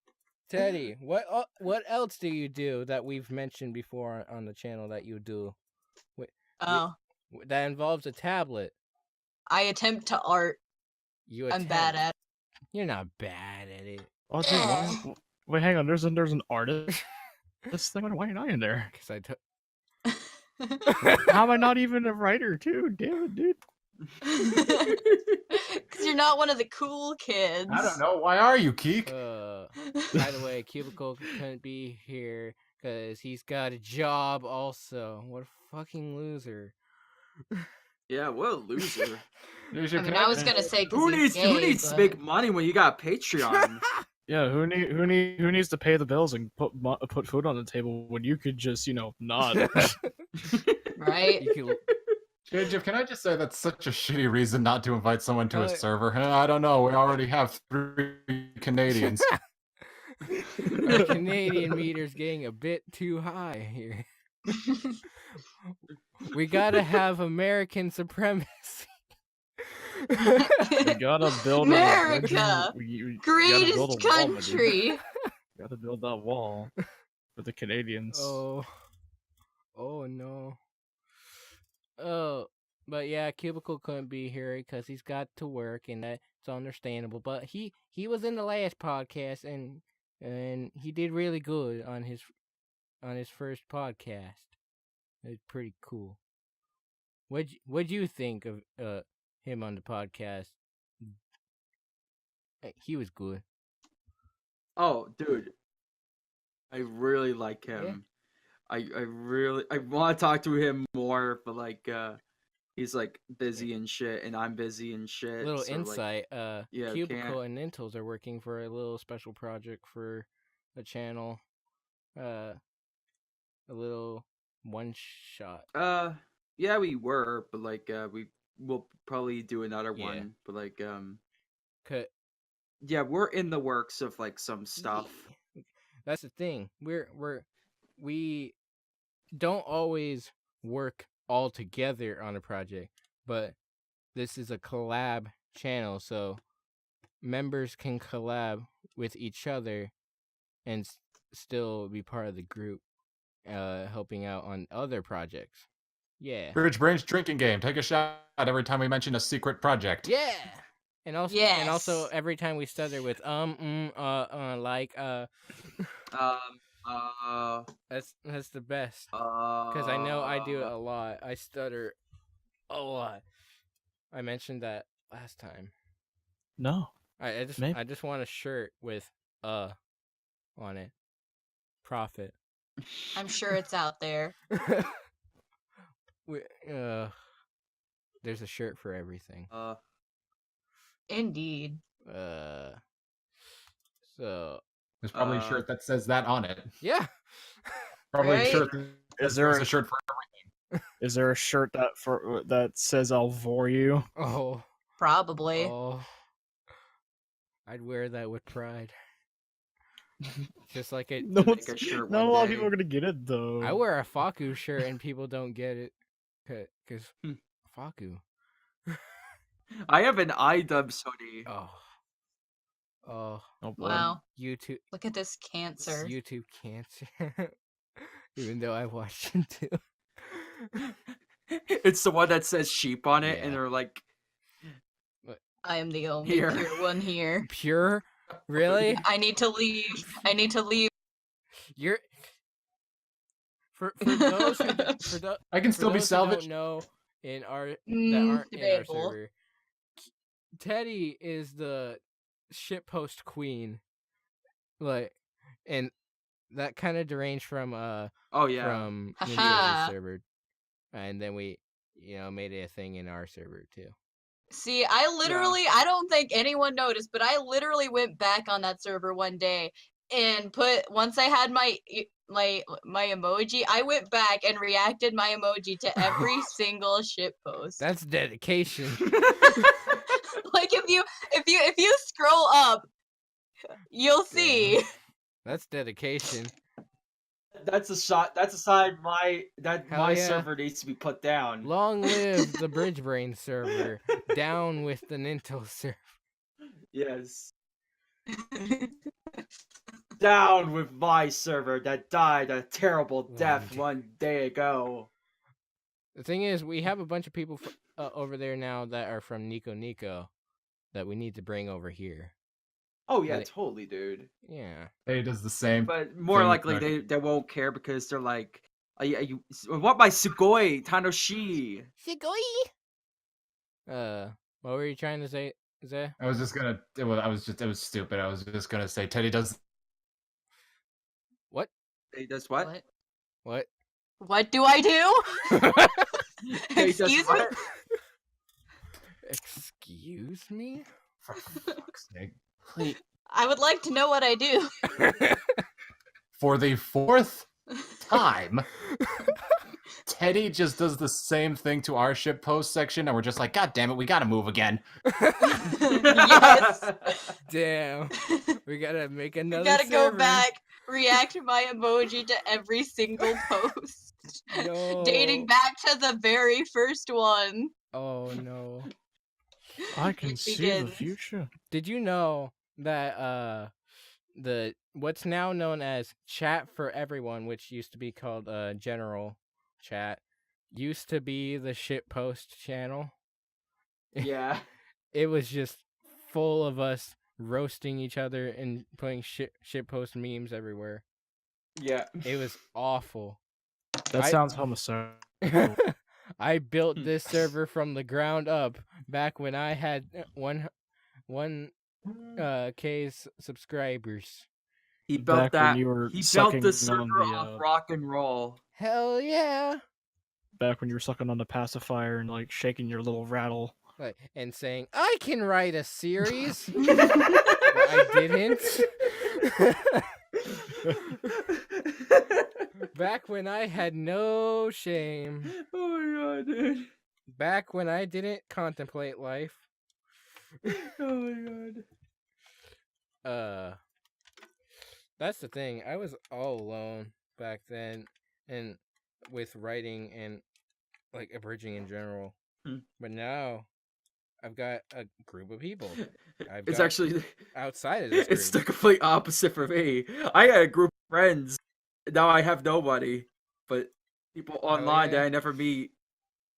B: Teddy, what else do you do that we've mentioned before on the channel that you do?
D: Oh,
B: That involves a tablet.
D: I attempt to art.
B: You
D: I'm bad
B: attempt.
D: at
B: You're not bad at it.
C: Oh, dude, wait, hang on. There's an artist. This thing. Why ain't I in there?
B: Cause I took.
D: it.
C: How am I not even a writer, too? Damn it, dude.
D: Because you're not one of the cool kids.
F: I don't know. Why are you, Keik?
B: By the way, Cubicle couldn't be here because he's got a job also. What a fucking loser.
E: Yeah, what a loser.
D: I mean, I was gonna say 'cause he's gay,
E: who needs to
D: but-
E: make money when you got Patreon?
C: Yeah, who needs to pay the bills and put food on the table when you could just not?
D: right?
B: You can,
F: JChippers, can I just say that's such a shitty reason not to invite someone to a
B: Uh,
F: server? I don't know. We already have 3 Canadians.
B: the Canadian meter's getting a bit too high here. We gotta have American supremacy.
C: We gotta build
D: America!
C: we gotta build
D: Greatest
C: a wall, my dude.
D: country!
C: We gotta build that wall for the Canadians.
B: Oh no. Oh, but yeah, Cubicle couldn't be here because he's got to work, and that's understandable. But he was in the last podcast, and he did really good on his first podcast. It's pretty cool. What'd you think of him on the podcast? He was good.
E: Oh, dude. I really like him. I want to talk to him more, but like he's like busy and shit, and I'm busy and shit.
B: Little
E: so, like,
B: insight.
E: yeah,
B: Cubicle
E: can't-
B: and Nintles are working for a little special project for a channel. A little one shot.
E: Yeah, we were, but like we will probably do another
B: Yeah.
E: one, but like
B: Cut.
E: yeah, we're in the works of like some stuff.
B: That's the thing. We don't always work all together on a project, but this is a collab channel, so members can collab with each other and still be part of the group, helping out on other projects. Yeah.
F: BridgeBrains drinking game. Take a shot every time we mention a secret project.
B: Yeah. And also,
D: Yes.
B: every time we stutter with like that's the best. Because I know I do it a lot. I stutter a lot. I mentioned that last time.
C: No.
B: I just want a shirt with on it. Profit.
D: I'm sure it's out there.
B: There's a shirt for everything.
D: Indeed.
B: So
F: There's probably a shirt that says that on it.
B: yeah.
F: Probably
D: Right?
F: a shirt that
C: Is there
F: there's a shirt for
C: Is there a shirt that says "I'll vor you"?
B: Oh.
D: Probably.
B: Oh. I'd wear that with pride. Just like it.
C: No,
E: make a shirt
C: not a
E: one
C: lot of
E: day.
C: people are gonna get it though.
B: I wear a Faku shirt and people don't get it. Because Faku.
E: I have an iDubbbz hoodie.
B: Oh. Oh.
C: Oh, boy.
D: Wow.
B: YouTube.
D: Look at this cancer.
B: YouTube cancer. Even though I watched it too.
E: It's the one that says sheep on it, and
B: Yeah.
E: they're like,
D: I am the only
E: Here.
D: pure one here.
B: Pure? Really?
D: I need to leave. I need to leave.
B: You're. For those who
F: I can still be salvaged.
B: Don't know in our that aren't in our
D: Debatable.
B: server. Teddy is the shitpost queen, like, and that kind of deranged from
E: oh yeah.
B: from
D: Haha.
B: Nintles' server, and then we made it a thing in our server too.
D: See, I don't think anyone noticed, but I literally went back on that server one day and once I had my emoji, I went back and reacted my emoji to every single shit post.
B: That's dedication.
D: Like if you scroll up, you'll see.
B: That's dedication.
E: That's a shot. That's a sign my
B: Hell yeah.
E: server needs to be put down.
B: Long live the BridgeBrains server. Down with the Nintles server.
E: Yes. Down with my server that died a terrible death one day ago.
B: The thing is, we have a bunch of people over there now that are from Nico that we need to bring over here.
E: Oh yeah,
B: Like-
E: totally, dude.
B: Yeah.
F: He does the same.
E: But more
F: thing,
E: likely
F: like-
E: they won't care because they're like, you what my Sugoi Tanoshi?
B: What were you trying to say, Zeh?
F: I was just gonna. It was stupid. I was just gonna say Teddy does.
B: What?
E: He does what?
B: What?
D: What do I do?
E: He does
D: Excuse me?
E: what?
B: Excuse me?
F: For fuck's sake.
D: I would like to know what I do.
F: For the 4th time, Teddy just does the same thing to our ship post section, and we're just like, God damn it, we gotta move again.
D: Yes.
B: Damn. We gotta make another
D: You gotta
B: server.
D: go back, react my emoji to every single post.
B: No.
D: Dating back to the very first one.
B: Oh no.
C: I can
D: It
C: see the
D: begins.
C: future.
B: Did you know that the what's now known as Chat for Everyone, which used to be called General Chat, used to be the shitpost channel?
E: Yeah.
B: It was just full of us roasting each other and putting shitpost memes everywhere.
E: Yeah.
B: It was awful.
C: That
B: I-
C: sounds homosexual.
B: I built this server from the ground up back when I had one K's subscribers.
E: He built
C: Back when
E: that.
C: you were
E: He built
C: sucking
E: the
C: on
E: server
C: the,
E: off rock and roll.
B: Hell yeah!
C: Back when you were sucking on the pacifier and like shaking your little rattle.
B: Like, and saying, I can write a series. But I didn't. Back when I had no shame.
E: Oh my god, dude.
B: Back when I didn't contemplate life.
E: Oh my god.
B: That's the thing. I was all alone back then, and with writing and like abridging in general. But now, I've got a group of people.
E: It's actually
B: outside of this
E: it's the
B: group.
E: complete opposite for me. I had a group of friends. Now I have nobody. But people online
B: yeah.
E: that I never meet,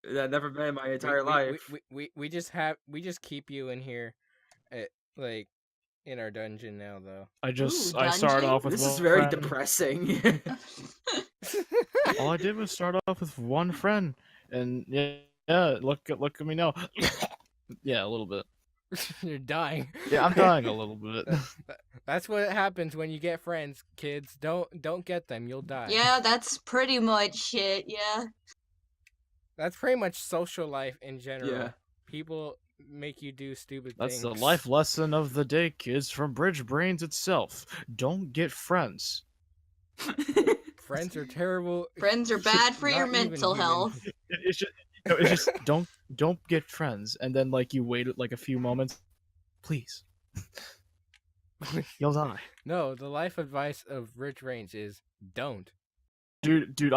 E: that I never met in my entire life.
B: We just keep you in here, like in our dungeon now though.
C: I just
D: Ooh,
C: I started
D: dungeon?
C: off with
E: This
C: one
E: is very
C: friend.
E: depressing.
C: All I did was start off with one friend, and yeah, look at me now. Yeah, a little bit.
B: You're dying.
C: Yeah, I'm dying a little bit.
B: That's what happens when you get friends, kids. Don't get them. You'll die.
D: Yeah, that's pretty much it, yeah.
B: That's pretty much social life in general.
E: Yeah.
B: People make you do stupid
C: That's
B: things.
C: the life lesson of the day, kids, from BridgeBrains itself. Don't get friends.
B: Friends are terrible.
D: Friends are bad for your
B: Not even
D: mental
B: human.
D: health.
C: It's just it's just don't get friends, and then like you wait like a few moments, please. You'll die.
B: No, the life advice of Rich Range is don't.
C: Dude,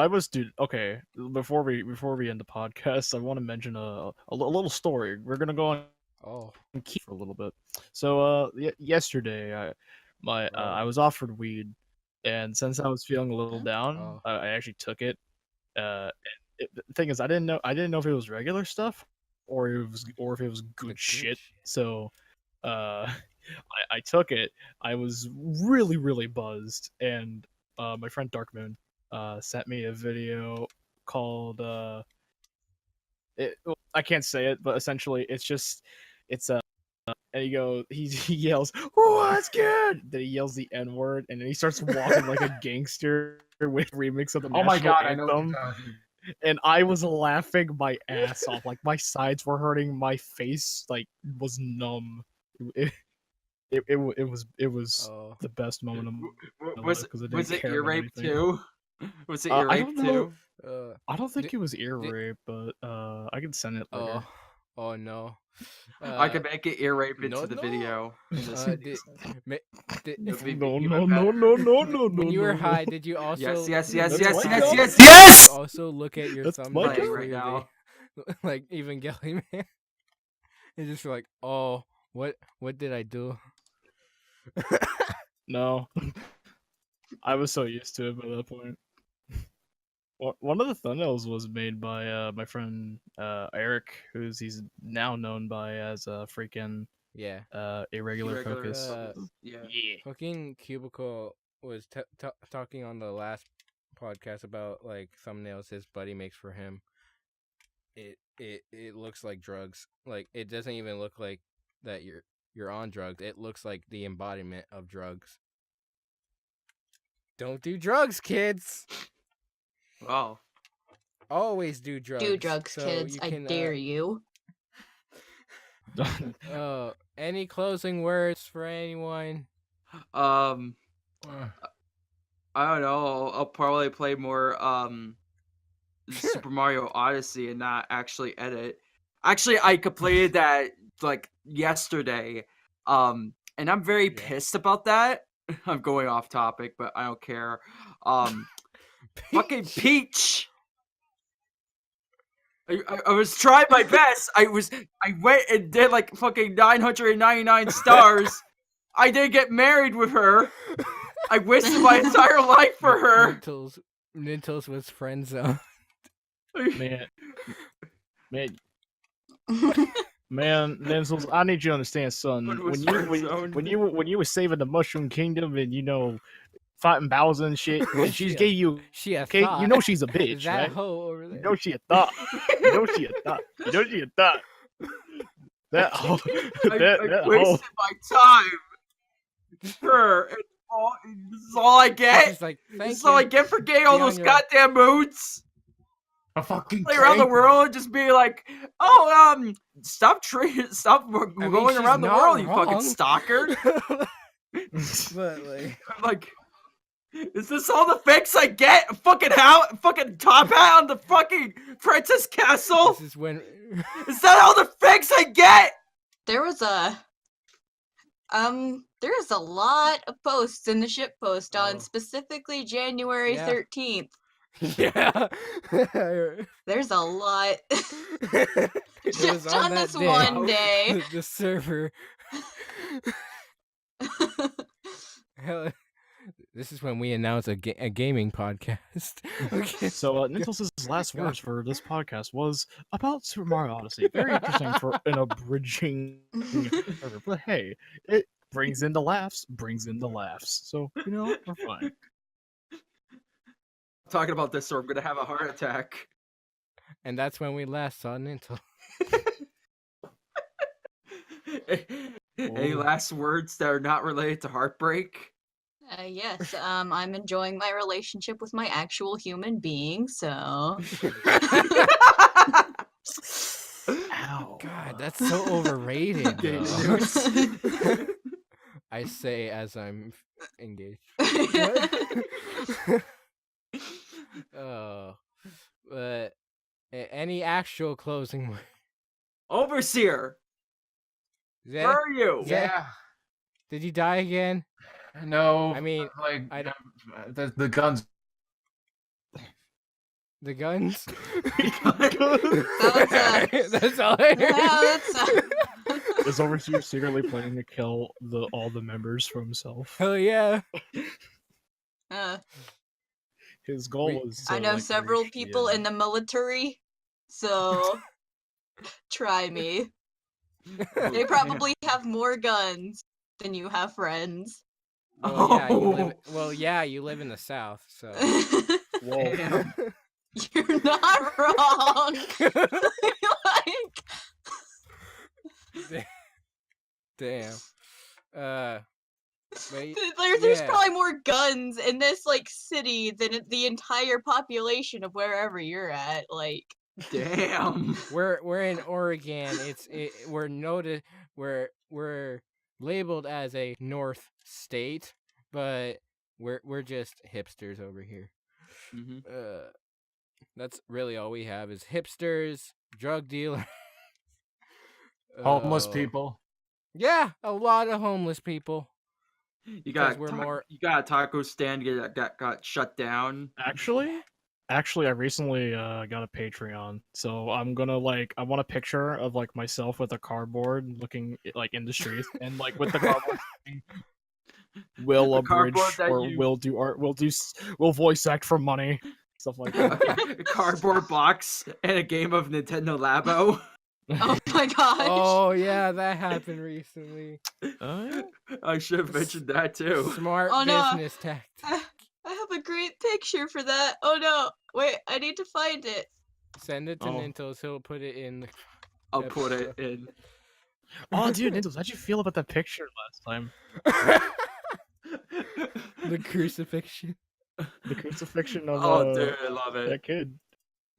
C: okay, before we end the podcast, I want to mention a little story. We're gonna go on
B: Oh.
C: Keik for a little bit. So yesterday I was offered weed, and since I was feeling a little down,
B: Oh.
C: I actually took it. The thing is, I didn't know if it was regular stuff or if it was good shit. So I took it. I was really buzzed, and my friend Darkmoon sent me a video called I can't say it, but essentially it's and he yells, "What's good?" Then he yells the N-word, and then he starts walking like a gangster with remix of the
F: Oh my
C: national
F: god, I know.
C: anthem. And I was laughing my ass off. Like my sides were hurting, my face like was numb. It was
B: Oh.
C: the best moment of my
E: Was
C: life 'cause I didn't
E: was it
C: care
E: ear
C: about
E: rape
C: anything.
E: too? Was it
C: I
E: ear rape
C: don't know.
E: too?
C: I don't think
B: Did-
C: it was ear
B: did-
C: rape, but I can send it later.
B: Oh. Oh no.
E: I could make it ear rape into
B: no,
E: the
B: no.
E: video. In this
B: Did, ma- did,
E: It'll be
C: No,
E: even
C: no,
E: better.
C: no, no, no, no,
B: when
C: no,
B: you were
C: no,
B: high,
C: no.
B: did you also
E: Yes.
C: That's
E: Yes.
C: my
E: Yes.
C: job.
E: Yes.
A: Yes!
B: also look at your
C: That's
B: thumbnail
C: my
E: Playing
C: job.
E: right now.
B: like Evangelion Man? It's just like, oh, what did I do?
C: No. I was so used to it by that point. One of the thumbnails was made by my friend Eric, he's now known by as a freaking
B: Yeah.
C: irregular
E: Irregular
C: focus.
E: yeah.
C: Yeah.
B: Fucking Cubicle was talking on the last podcast about like thumbnails his buddy makes for him. It looks like drugs. Like it doesn't even look like that you're on drugs. It looks like the embodiment of drugs. Don't do drugs, kids.
E: Wow.
B: Always do drugs.
D: Do drugs,
B: so
D: kids.
B: you
D: I
B: can,
D: dare you.
B: Any closing words for anyone?
E: I don't know. I'll probably play more Super Mario Odyssey and not actually edit. Actually, I completed that like yesterday. And I'm very pissed about that. I'm going off topic, but I don't care. Fucking Peach. I was trying my best. I went and did like fucking 999 stars. I did get married with her. I wasted my entire life for her.
B: Nintles was friend zone.
C: Man, Nintles, I need you to understand, son.
E: What was
C: When you were saving the Mushroom Kingdom and fighting Bowser and shit, and she gave you
B: She a
C: okay,
B: thought.
C: you know she's a bitch,
B: That
C: right?
B: hoe over there.
C: You know she a thought. You know she a thought. You know she a thought. That hoe.
E: I wasted my time. Her. And this is all I get.
B: She's like,
E: This
B: thank
E: is all I
B: you.
E: get for getting all
B: Be on
E: those
B: your-
E: goddamn moods.
F: A fucking
E: Play around the world and just be like, oh, stop going
B: she's
E: around the
B: not
E: world, you fucking
B: wrong.
E: stalker.
B: But like,
E: I'm like, is this all the fix I get? A fucking top hat on the fucking princess castle?
B: this is when
E: Is that all the fix I get?
D: There was a lot of posts in the ship post on
B: Oh.
D: specifically January
B: Yeah.
D: 13th.
B: yeah.
D: There's a lot.
B: It was
D: Just
B: on
D: on
B: that
D: this
B: day.
D: one day.
B: The server. Hell, this is when we announce a gaming podcast. Okay.
C: So Nintles' last words for this podcast was about Super Mario Odyssey. Very interesting for an abridging. But hey, it brings in the laughs. So we're fine.
E: Talking about this, or I'm gonna have a heart attack.
B: And that's when we last saw Nintles.
E: Any last words that are not related to heartbreak?
D: Yes, I'm enjoying my relationship with my actual human being, so.
C: Ow.
B: God, that's so overrated.
E: Game
B: though.
E: news.
B: I say as I'm engaged. Oh, but any actual closing word?
E: Overseer,
B: Zeh,
E: where are you?
F: Yeah.
B: did you die again?
F: No.
B: I mean,
F: like
B: I don't-
F: the guns.
B: The guns?
D: That
B: That's all I heard.
D: Yeah, that's.
C: Is Overseer secretly planning to kill all the members for himself?
B: Hell yeah.
C: His goal is.
D: I know several people in the military, so try me. They probably have more guns than you have friends.
B: You live in the South, so.
C: Whoa.
D: You're not wrong. Like,
B: Damn. But
D: there's
B: yeah.
D: probably more guns in this like city than the entire population of wherever you're at. Like,
E: Damn.
B: We're in Oregon. We're labeled as a North state, but we're just hipsters over here.
E: Mm-hmm.
B: That's really all we have is hipsters, drug dealers,
F: Homeless
B: Oh.
F: people.
B: Yeah, a lot of homeless people.
E: You got
B: we're more-
E: you got a taco stand got shut down.
C: Actually, I recently got a Patreon, so I'm gonna I want a picture of like myself with a cardboard looking like in the street, and like with the cardboard saying, will
E: The
C: abridge
E: cardboard that
C: or
E: you-
C: will do art, will voice act for money, stuff like that.
E: A cardboard box and a game of Nintendo Labo.
D: Oh my gosh.
B: Oh yeah, that happened recently.
C: Yeah.
E: I should have mentioned that too.
B: Smart
D: Oh, no.
B: business tactic.
D: I have a great picture for that. Oh no. Wait, I need to find it.
B: Send it to
C: Oh.
B: Nintles. He'll put it in.
E: I'll put it in.
C: Oh, dude, Nintles, how'd you feel about that picture last time?
B: The crucifixion.
C: The crucifixion of
E: Oh, dude, I love it.
C: that kid.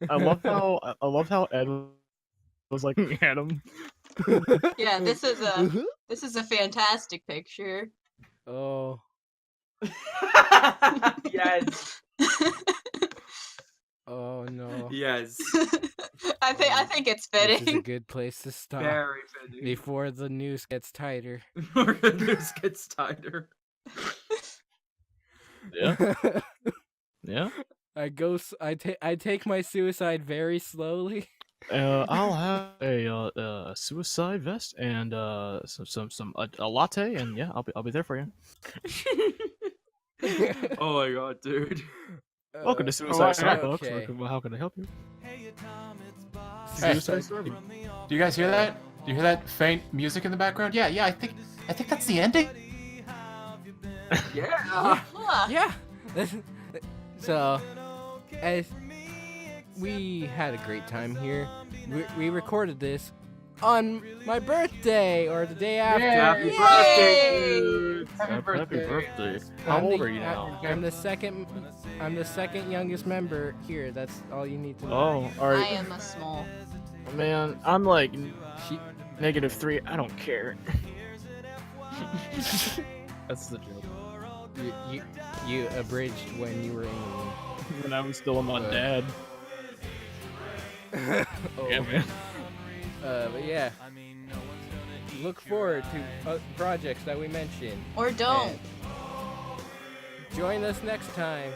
C: I love how Ed was like at him.
D: Yeah, this is a fantastic picture.
B: Oh.
E: Yes.
B: Oh no.
E: Yes.
D: I think it's
B: This is a
D: fitting.
B: good place to stop
E: Very fitting.
B: before the news gets tighter.
E: Before the news gets tighter.
C: Yeah, yeah.
B: I take my suicide very slowly.
C: I'll have a suicide vest and a latte, and yeah, I'll be there for you.
E: Oh my god, dude.
C: Welcome to
B: Uh,
C: Suicide Starbucks.
B: okay.
C: How can I help you?
F: Hey,
C: Suicide Starbucks.
F: Do you guys hear that? Do you hear that faint music in the background? Yeah, I think that's the ending.
E: Yeah.
D: Huh.
B: Yeah. So, as we had a great time here, we recorded this on my birthday or the day after.
E: Happy
D: Yay!
E: birthday, dude.
F: Happy
C: birthday. How
B: I'm
C: old
B: the-
C: are you now?
B: I'm the second youngest member here. That's all you need to know.
C: Oh,
D: I
C: alright.
D: am a small.
C: Man, I'm like
B: She,
C: -3. I don't care. That's the joke.
B: you abridged when you were in.
C: When I was still on my dad.
B: Oh.
C: Yeah, man.
B: But yeah. Look forward to projects that we mentioned.
D: Or don't.
B: And join us next time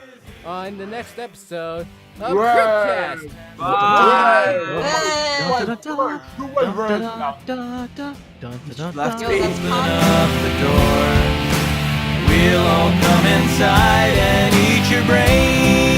B: on the next episode of Cryptcast.
E: Bye. Left
D: Yo,
E: me.
D: that's
G: Up the door. We'll all come inside and eat your brains.